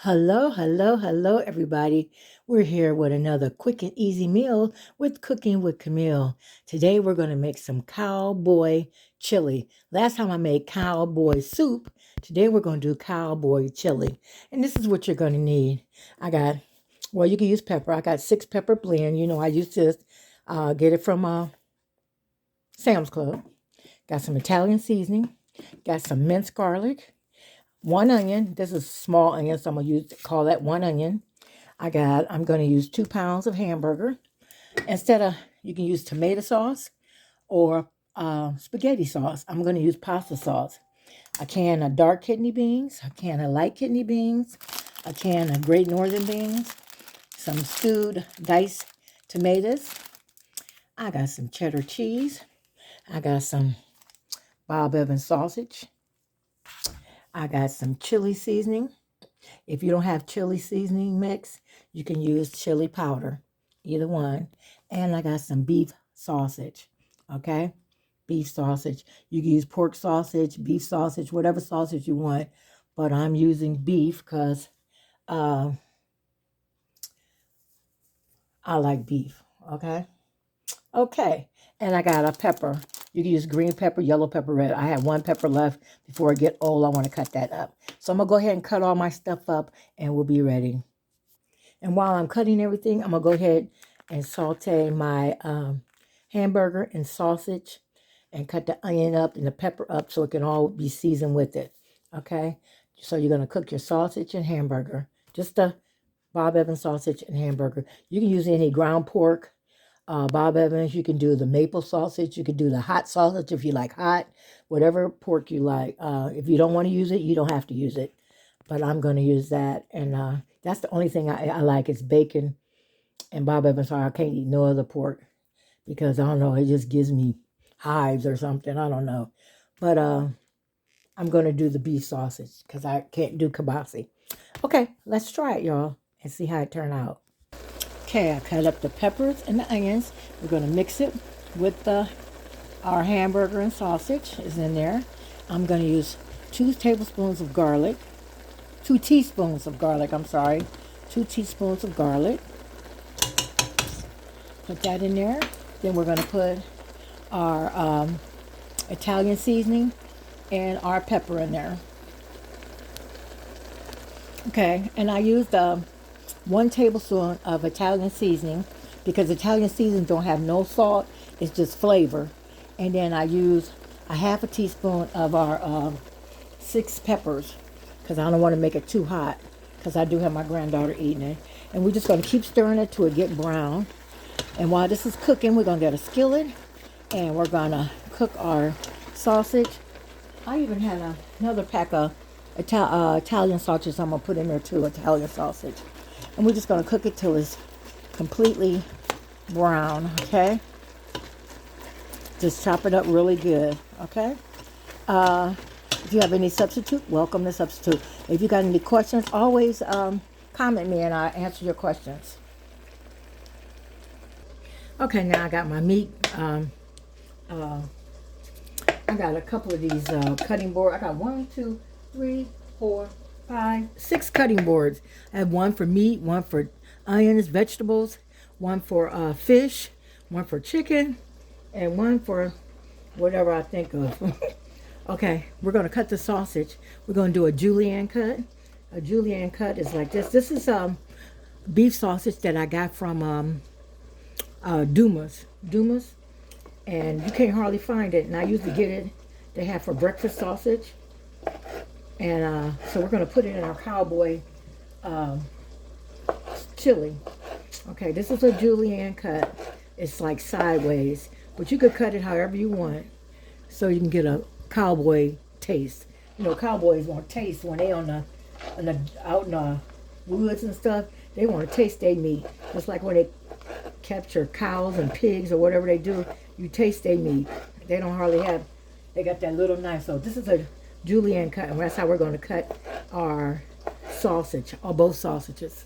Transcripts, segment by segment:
Hello, hello, hello, everybody. We're here with another quick and easy meal with Cooking with Camille. Today, we're going to make some cowboy chili. Last time I made cowboy soup. Today, we're going to do cowboy chili. And this is what you're going to need. You can use pepper. I got 6 pepper blend. You know, I used to get it from Sam's Club. Got some Italian seasoning. Got some minced garlic. 1 onion. This is small onion, so I'm gonna call that 1 onion. I'm gonna use 2 pounds of hamburger. You can use tomato sauce or spaghetti sauce. I'm gonna use pasta sauce. A can of dark kidney beans, a can of light kidney beans, a can of great northern beans, some stewed diced tomatoes. I got some cheddar cheese. I got some Bob Evans sausage. I got some chili seasoning. If you don't have chili seasoning mix, you can use chili powder, either one. And I got some beef sausage, okay? Beef sausage. You can use pork sausage, beef sausage, whatever sausage you want. But I'm using beef because I like beef, okay? Okay, and I got a pepper. You can use green pepper, yellow pepper, red. I have 1 pepper left. Before I get old, I want to cut that up. So I'm going to go ahead and cut all my stuff up, and we'll be ready. And while I'm cutting everything, I'm going to go ahead and saute my hamburger and sausage and cut the onion up and the pepper up so it can all be seasoned with it, okay? So you're going to cook your sausage and hamburger, just the Bob Evans sausage and hamburger. You can use any ground pork, Bob Evans. You can do the maple sausage. You can do the hot sausage if you like hot, whatever pork you like. If you don't want to use it, you don't have to use it. But I'm going to use that. And that's the only thing I like is bacon and Bob Evans. I can't eat no other pork because, I don't know, it just gives me hives or something. I don't know. But I'm going to do the beef sausage because I can't do kibasi. Okay, let's try it, y'all, and see how it turned out. Okay, I cut up the peppers and the onions. We're going to mix it with our hamburger and sausage is in there. I'm going to use 2 tablespoons of garlic. 2 teaspoons of garlic, I'm sorry. 2 teaspoons of garlic. Put that in there. Then we're going to put our Italian seasoning and our pepper in there. Okay, and I used 1 tablespoon of Italian seasoning because Italian seasoning don't have no salt. It's just flavor. And then I use a half a teaspoon of our 6 peppers because I don't want to make it too hot because I do have my granddaughter eating it. And we're just going to keep stirring it till it get brown. And while this is cooking, we're going to get a skillet and we're going to cook our sausage. I even had another pack of Italian sausage I'm going to put in there too, Italian sausage. And we're just going to cook it till it's completely brown, okay? Just chop it up really good, okay? If you have any substitute, welcome to substitute. If you got any questions, always comment me and I'll answer your questions. Okay, now I got my meat. I got a couple of these cutting boards. I got 1, 2, 3, 4, 5, 6 cutting boards. I have 1 for meat, 1 for onions, vegetables, 1 for fish, 1 for chicken, and 1 for whatever I think of. Okay, we're going to cut the sausage. We're going to do a julienne cut. A julienne cut is like this. This is beef sausage that I got from Dumas. And you can't hardly find it. And I usually get it, they have for breakfast sausage. And so we're going to put it in our cowboy chili. Okay, this is a julienne cut. It's like sideways, but you could cut it however you want so you can get a cowboy taste. You know, cowboys want to taste when they out in the woods and stuff. They want to taste their meat. Just like when they capture cows and pigs or whatever they do, you taste their meat. They don't hardly have, they got that little knife. So this is a julienne cut, and that's how we're going to cut our sausage, or both sausages.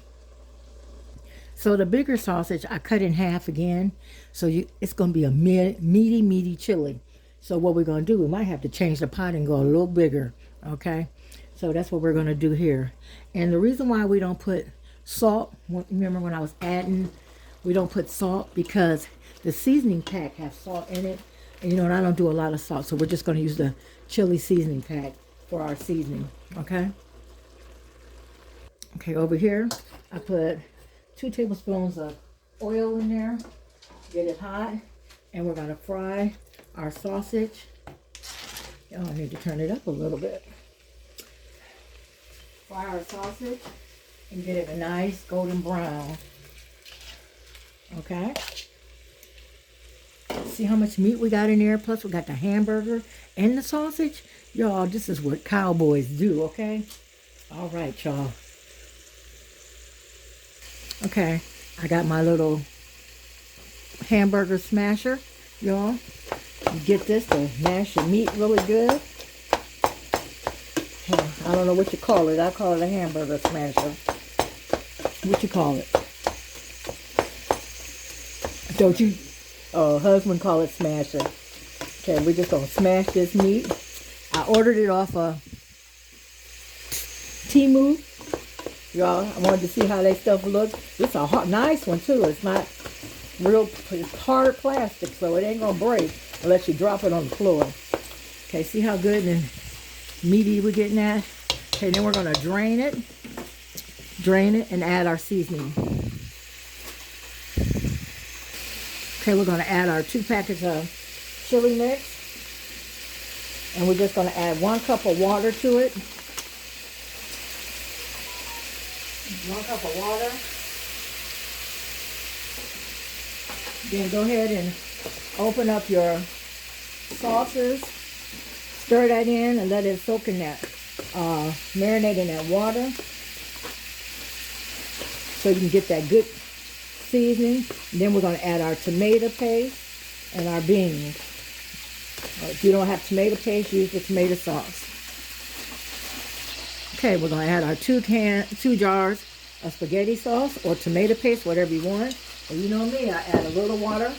So the bigger sausage I cut in half again, so it's going to be a meaty chili. So what we're going to do, we might have to change the pot and go a little bigger, okay? So that's what we're going to do here. And the reason why we don't put salt, remember when I was adding, we don't put salt because the seasoning pack has salt in it. And you know, and I don't do a lot of salt. So we're just going to use the chili seasoning pack for our seasoning. Okay. Okay, over here, I put 2 tablespoons of oil in there. Get it hot. And we're going to fry our sausage. Oh, I need to turn it up a little bit. Fry our sausage and get it a nice golden brown. Okay. See how much meat we got in there? Plus we got the hamburger and the sausage. Y'all, this is what cowboys do, okay? All right, y'all. Okay, I got my little hamburger smasher, y'all. You get this to mash your meat really good. I don't know what you call it. I call it a hamburger smasher. What you call it? Don't you? Oh, husband call it smasher. Okay, we're just gonna smash this meat. I ordered it off of Temu. Y'all, I wanted to see how that stuff looks. This is a hard, nice one too. It's not real, it's hard plastic, so it ain't gonna break unless you drop it on the floor. Okay, see how good and meaty we're getting that? Okay, then we're gonna drain it and add our seasoning. Okay, we're gonna add our 2 packets of chili mix. And we're just gonna add 1 cup of water to it. 1 cup of water. Then go ahead and open up your sauces. Stir that in and let it soak in that, marinate in that water. So you can get that good seasoning. And then we're going to add our tomato paste and our beans. If you don't have tomato paste, use the tomato sauce. Okay, we're going to add our 2 jars of spaghetti sauce or tomato paste, whatever you want. And you know me, I add a little water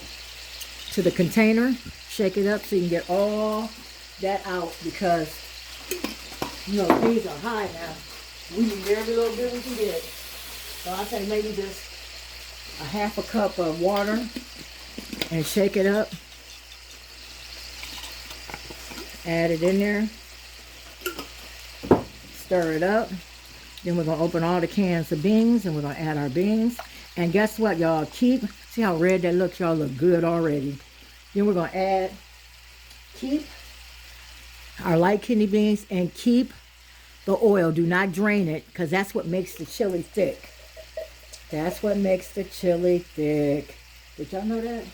to the container. Shake it up so you can get all that out because, you know, these are high now. We need every little bit we can get. So I say maybe just a 1/2 cup of water and shake it up. Add it in there. Stir it up. Then we're going to open all the cans of beans and we're going to add our beans. And guess what, y'all? See how red that looks? Y'all look good already. Then we're going to keep our light kidney beans and keep the oil. Do not drain it because that's what makes the chili thick. That's what makes the chili thick. Did y'all know that?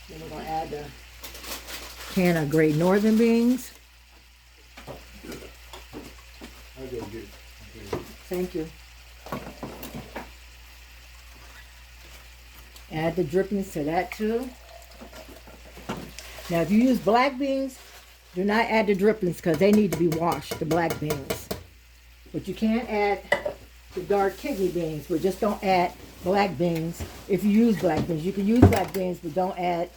Then we're going to add the can of Great Northern beans. I'll go get it. Thank you. Add the drippings to that too. Now if you use black beans, do not add the drippings because they need to be washed, the black beans. But you can add the dark kidney beans, but just don't add black beans if you use black beans. You can use black beans, but don't add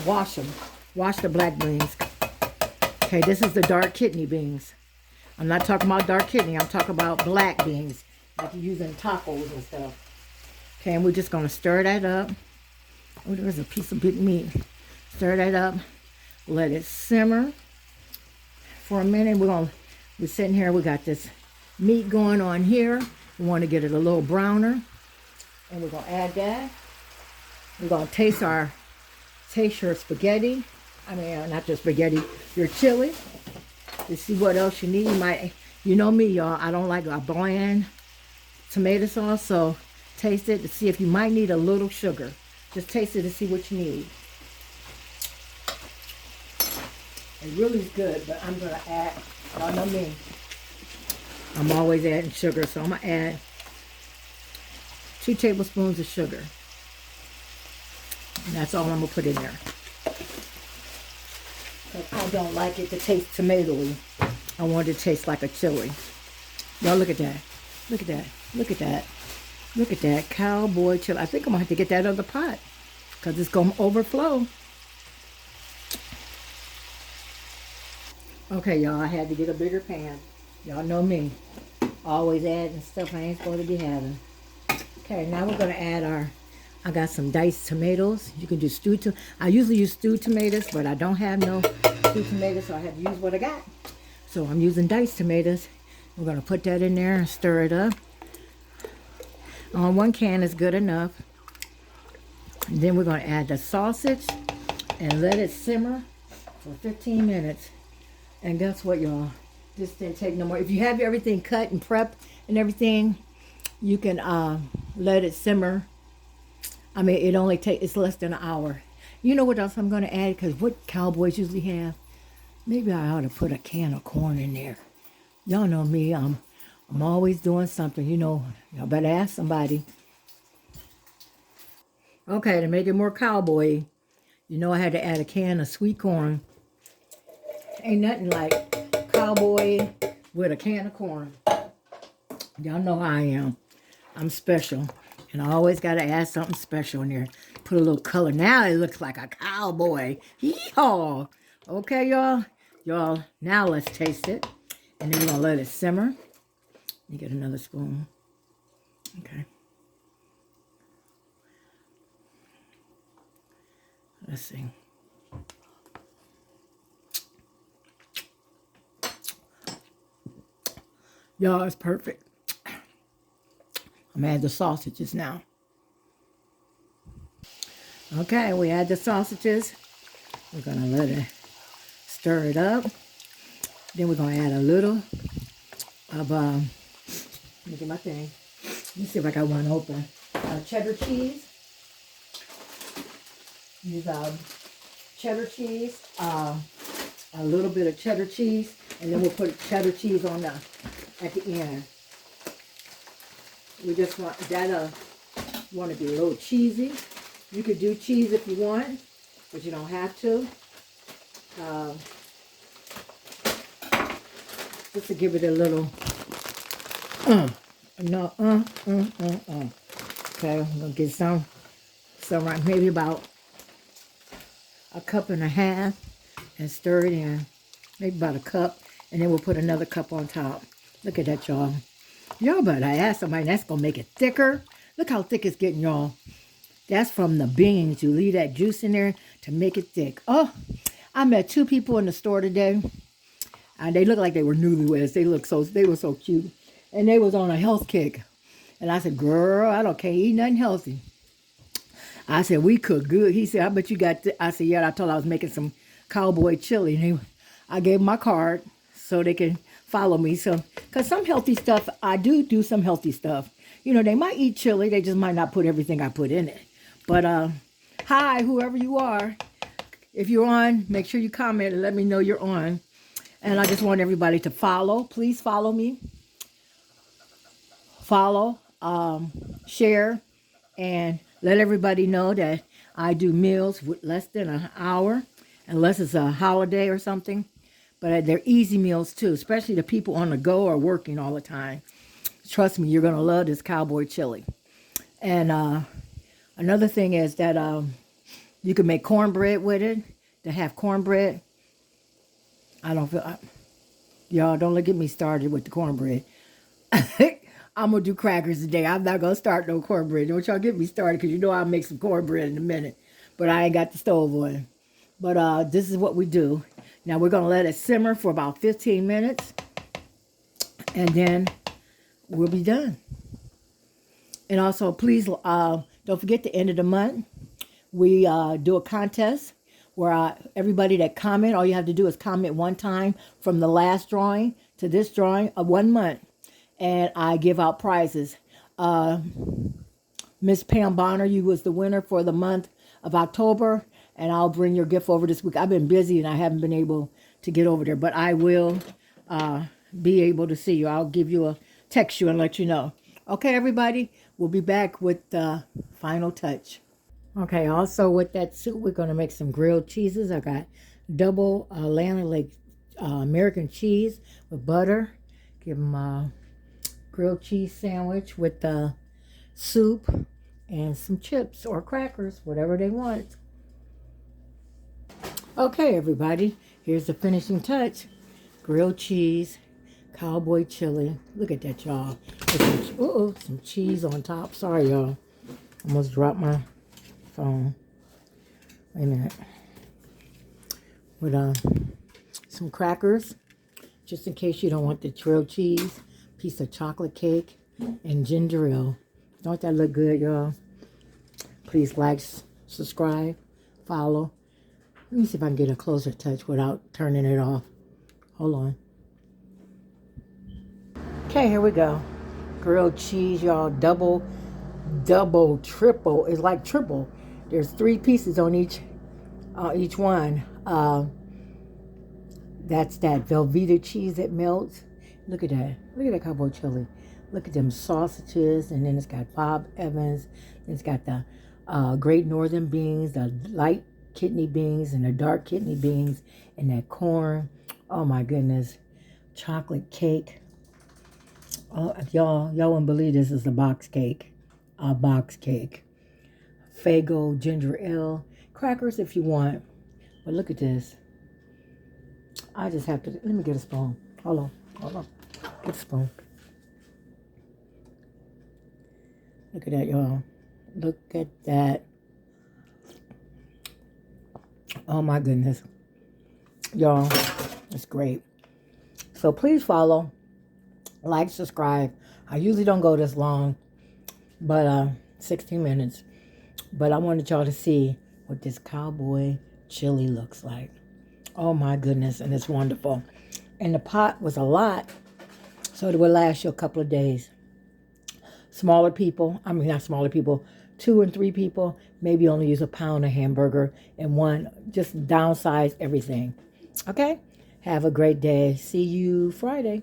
wash them. Wash the black beans. Okay, this is the dark kidney beans. I'm not talking about dark kidney. I'm talking about black beans, like you use in tacos and stuff. Okay, and we're just going to stir that up. Oh, there's a piece of big meat. Stir that up. Let it simmer for a minute. We're sitting here. We got this meat going on here. We want to get it a little browner. And we're going to add that. We're going to taste your spaghetti. I mean, not your spaghetti, your chili. To see what else you need. You know me, y'all. I don't like a bland tomato sauce, so taste it to see if you might need a little sugar. Just taste it to see what you need. It really is good, but I'm gonna add. Y'all know me. I'm always adding sugar, so I'm gonna add 2 tablespoons of sugar. And that's all I'm gonna put in there. I don't like it to taste tomatoey. I want it to taste like a chili. Y'all look at that. Look at that. Look at that. Look at that cowboy chili. I think I'm going to have to get that other pot because it's going to overflow. Okay, y'all, I had to get a bigger pan. Y'all know me. Always adding stuff I ain't supposed to be having. Okay, now we're going to add I got some diced tomatoes. You can do I usually use stewed tomatoes, but I don't have no stewed tomatoes, so I have to use what I got. So I'm using diced tomatoes. We're going to put that in there and stir it up. One can is good enough. And then we're going to add the sausage and let it simmer for 15 minutes. And guess what, y'all? This didn't take no more. If you have everything cut and prepped and everything, you can let it simmer. I mean, it's less than an hour. You know what else I'm going to add? Because what cowboys usually have? Maybe I ought to put a can of corn in there. Y'all know me. I'm always doing something. You know, y'all better ask somebody. Okay, to make it more cowboy, you know I had to add a can of sweet corn. Ain't nothing like cowboy with a can of corn. Y'all know how I am. I'm special. And I always got to add something special in there. Put a little color. Now it looks like a cowboy. Yeehaw. Okay, y'all. Y'all, now let's taste it. And then we're going to let it simmer. You get another spoon. Okay. Let's see. Y'all, it's perfect. I'm going to add the sausages now. Okay, we add the sausages. We're going to let it stir it up. Then we're going to add a little of, let me get my thing. Let me see if I got one open. Cheddar cheese. Use cheddar cheese, a little bit of cheddar cheese, and then we'll put cheddar cheese on at the end. We just want that want to be a little cheesy. You could do cheese if you want, but you don't have to. Just to give it a little Okay, I'm gonna get some right, maybe about a cup and a half, and stir it in. Maybe about a cup, and then we'll put another cup on top. Look at that, y'all. Y'all better ask somebody. That's gonna make it thicker. Look how thick it's getting, y'all. That's from the beans. You leave that juice in there to make it thick. Oh, I met two people in the store today, and they looked like they were newlyweds. They were so cute, and they was on a health kick. And I said, "Girl, can't eat nothing healthy." I said, "We cook good." He said, "I bet you got." I said, "Yeah." I told him I was making some cowboy chili, and I gave him my card so they can follow me. So, cause some healthy stuff, I do some healthy stuff. You know, they might eat chili, they just might not put everything I put in it. But hi, whoever you are, if you're on, make sure you comment and let me know you're on. And I just want everybody to follow. Please follow me. Follow, share, and let everybody know that I do meals with less than an hour, unless it's a holiday or something. But they're easy meals too, especially the people on the go or working all the time. Trust me, you're going to love this cowboy chili. And another thing is that you can make cornbread with it. To have cornbread, y'all don't get me started with the cornbread. I'm going to do crackers today. I'm not going to start no cornbread. Don't y'all get me started, because you know I'll make some cornbread in a minute. But I ain't got the stove on. But this is what we do. Now we're going to let it simmer for about 15 minutes. And then we'll be done. And also, please don't forget, the end of the month, we do a contest where everybody that comment, all you have to do is comment one time from the last drawing to this drawing of 1 month. And I give out prizes. Miss Pam Bonner, you was the winner for the month of October, and I'll bring your gift over this week. I've been busy and I haven't been able to get over there, but I will be able to see you. I'll text you and let you know. Okay, everybody, we'll be back with the final touch. Okay, also with that soup, we're going to make some grilled cheeses. I got double Atlanta Lake American cheese with butter. Give them a grilled cheese sandwich with soup and some chips or crackers, whatever they want. Okay, everybody, here's the finishing touch. grilled cheese, cowboy chili. Look at that, y'all. Some cheese on top. Sorry, y'all. Almost dropped my phone. Wait a minute. With some crackers, just in case you don't want the grilled cheese. Piece of chocolate cake and ginger ale. Don't that look good, y'all? Please like, subscribe, follow. Let me see if I can get a closer touch without turning it off. Hold on. Okay, here we go. Grilled cheese, y'all. Double, triple. It's like triple. There's 3 pieces on each one. That's that Velveeta cheese that melts. Look at that. Look at that cowboy chili. Look at them sausages. And then it's got Bob Evans. It's got the Great Northern beans, the light kidney beans, and the dark kidney beans, and that corn. Oh my goodness. Chocolate cake. Oh, y'all wouldn't believe this is a box cake. A box cake. Faygo ginger ale. Crackers if you want. But look at this. I just have to, let me get a spoon. Hold on. Get a spoon. Look at that, y'all. Look at that. Oh my goodness. Y'all, it's great. So please follow, like, subscribe. I usually don't go this long, but 16 minutes. But I wanted y'all to see what this cowboy chili looks like. Oh my goodness, and it's wonderful. And the pot was a lot, so it would last you a couple of days. Smaller people, I mean not smaller people, 2 and 3 people, maybe only use a pound of hamburger and one, just downsize everything. Okay? Have a great day. See you Friday.